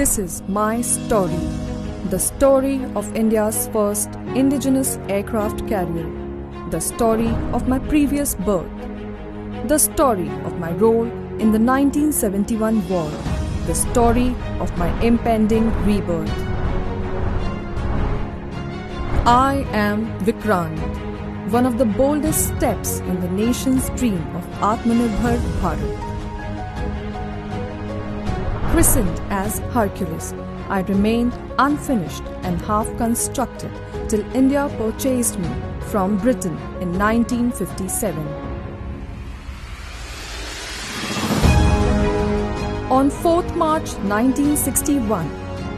This is my story, the story of India's first indigenous aircraft carrier, the story of my previous birth, the story of my role in the 1971 war, the story of my impending rebirth. I am Vikrant, one of the boldest steps in the nation's dream of Atmanirbhar Bharat. Christened as Hercules, I remained unfinished and half-constructed till India purchased me from Britain in 1957. On 4th March 1961,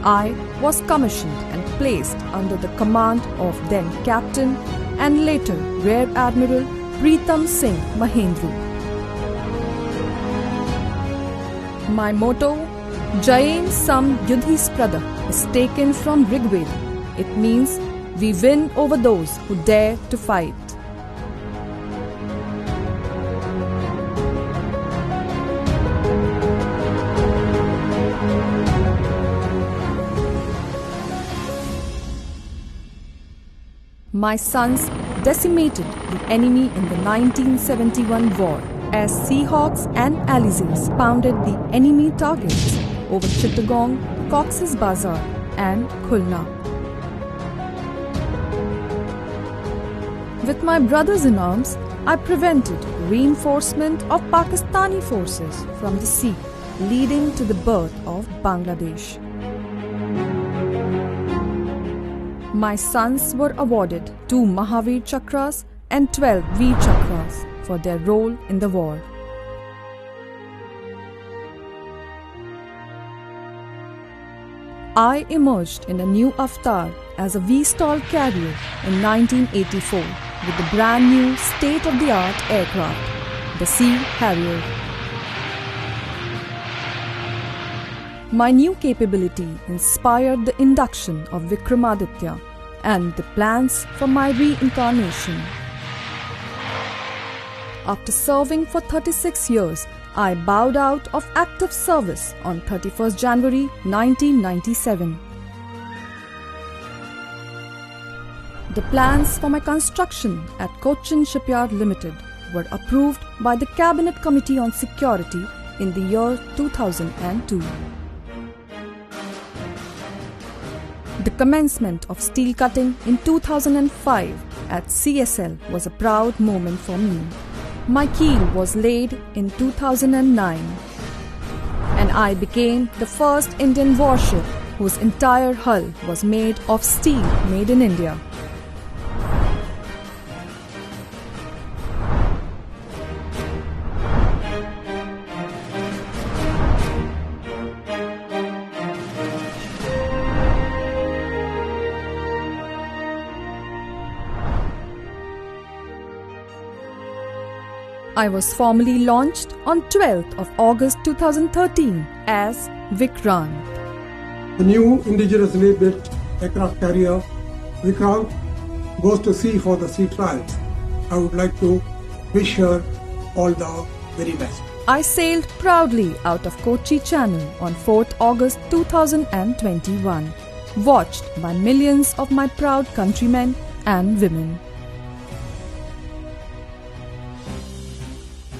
I was commissioned and placed under the command of then Captain and later Rear Admiral Pritam Singh Mahendru. My motto, Jayem Sam Yudhi Sprada, is taken from Rigveda. It means we win over those who dare to fight. My sons decimated the enemy in the 1971 war as Seahawks and Alizés pounded the enemy targets over Chittagong, Cox's Bazar and Khulna. With my brothers in arms, I prevented reinforcement of Pakistani forces from the sea, leading to the birth of Bangladesh. My sons were awarded 2 Mahavir Chakras and 12 Veer Chakras for their role in the war. I emerged in a new avatar as a V-STOL carrier in 1984 with the brand new state-of-the-art aircraft, the Sea Harrier. My new capability inspired the induction of Vikramaditya and the plans for my reincarnation. After serving for 36 years, I bowed out of active service on 31st January 1997. The plans for my construction at Cochin Shipyard Limited were approved by the Cabinet Committee on Security in the year 2002. The commencement of steel cutting in 2005 at CSL was a proud moment for me. My keel was laid in 2009 and I became the first Indian warship whose entire hull was made of steel made in India. I was formally launched on 12th of August 2013 as Vikrant. The new indigenously built aircraft carrier Vikrant goes to sea for the sea trials. I would like to wish her all the very best. I sailed proudly out of Kochi Channel on 4th August 2021, watched by millions of my proud countrymen and women.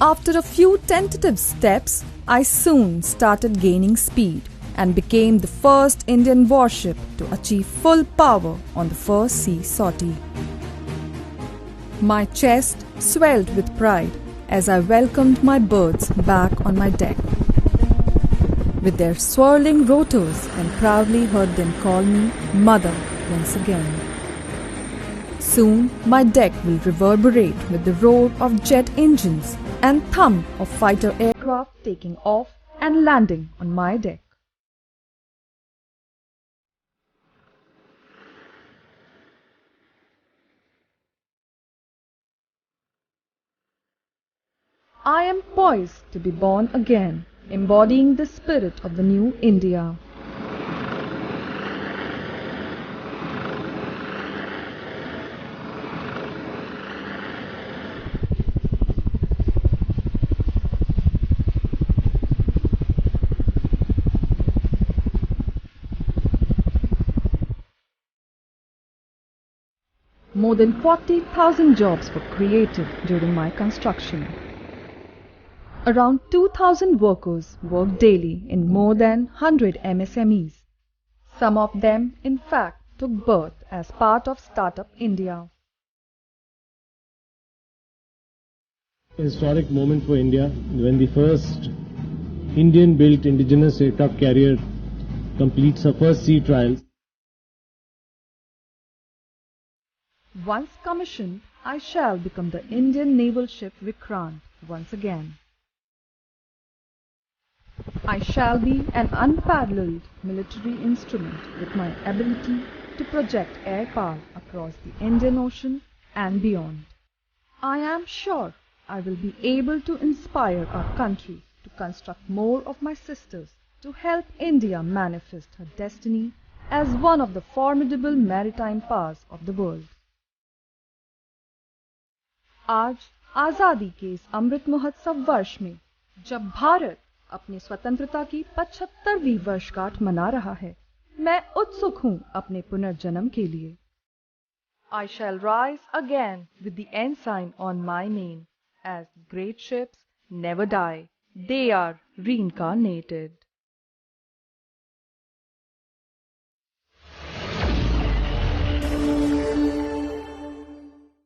After a few tentative steps, I soon started gaining speed and became the first Indian warship to achieve full power on the first sea sortie. My chest swelled with pride as I welcomed my birds back on my deck. With their swirling rotors, and proudly heard them call me Mother once again. Soon my deck will reverberate with the roar of jet engines and thump of fighter aircraft taking off and landing on my deck. I am poised to be born again, embodying the spirit of the new India. More than 40,000 jobs were created during my construction. Around 2,000 workers work daily in more than 100 MSMEs. Some of them, in fact, took birth as part of Startup India. Historic moment for India when the first Indian-built indigenous aircraft carrier completes her first sea trials. Once commissioned, I shall become the Indian naval ship Vikrant once again. I shall be an unparalleled military instrument with my ability to project air power across the Indian Ocean and beyond. I am sure I will be able to inspire our country to construct more of my sisters to help India manifest her destiny as one of the formidable maritime powers of the world. आज आज़ादी के इस अमृत महोत्सव वर्ष में जब भारत अपनी स्वतंत्रता की 75वीं वर्षगांठ मना रहा है, मैं उत्सुक हूं अपने पुनर्जन्म के लिए. I shall rise again with the ensign on my name, as great ships never die, they are reincarnated.